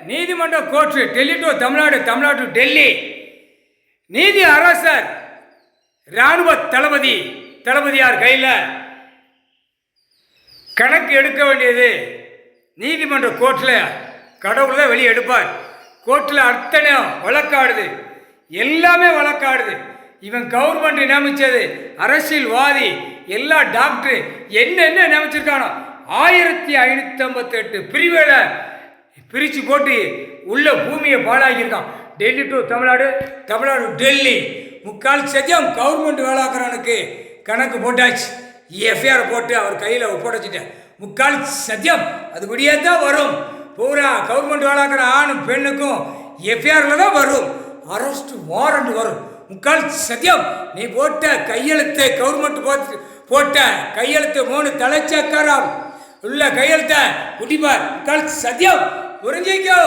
நீதிமன்ற court Delhi to Tamil Nadu, Tamil Nadu to Delhi. நீதி அரசர் இராணுவ தளபதியார் கையில் கணக்கு எடுக்க வேண்டியது நீதிமன்ற கோர்ட்டில். கடவுள் தான் வெளியே எடுப்பார். கோர்ட்டில் அத்தனை வழக்காடுது, எல்லாமே வழக்காடுது. இவன் கவர்மெண்ட் நியமித்தது, அரசியல்வாதி, எல்லா டாக்டரு என்னென்ன நியமிச்சிருக்கானோ 1558 பிரிவுகளை பிரித்து போட்டு உள்ள பூமியை பாழாக்கியிருக்கான். டெல்லி டு தமிழ்நாடு, தமிழ்நாடு டெல்லி. 3/4 கவர்மெண்ட் வேலைக்காரனுக்கு கணக்கு போட்டாச்சு. எஃப்ஐஆர் போட்டு அவர் கையில் ஒப்படைச்சிட்டேன். 3/4 அதுபடியே தான் வரும். பூரா கவர்மெண்ட் வேலைக்கார ஆணும் பெண்ணுக்கும் எஃப்ஐஆரில் தான் வரும். அரெஸ்ட் வாரண்ட் வரும். 3/4 நீ போட்ட கையெழுத்து, கவர்மெண்ட் போட்ட கையெழுத்து 3 தலைச்சக்கரம் உள்ள கையெழுத்த குடிப்பார். 3/4 புரிஞ்சிக்கோ.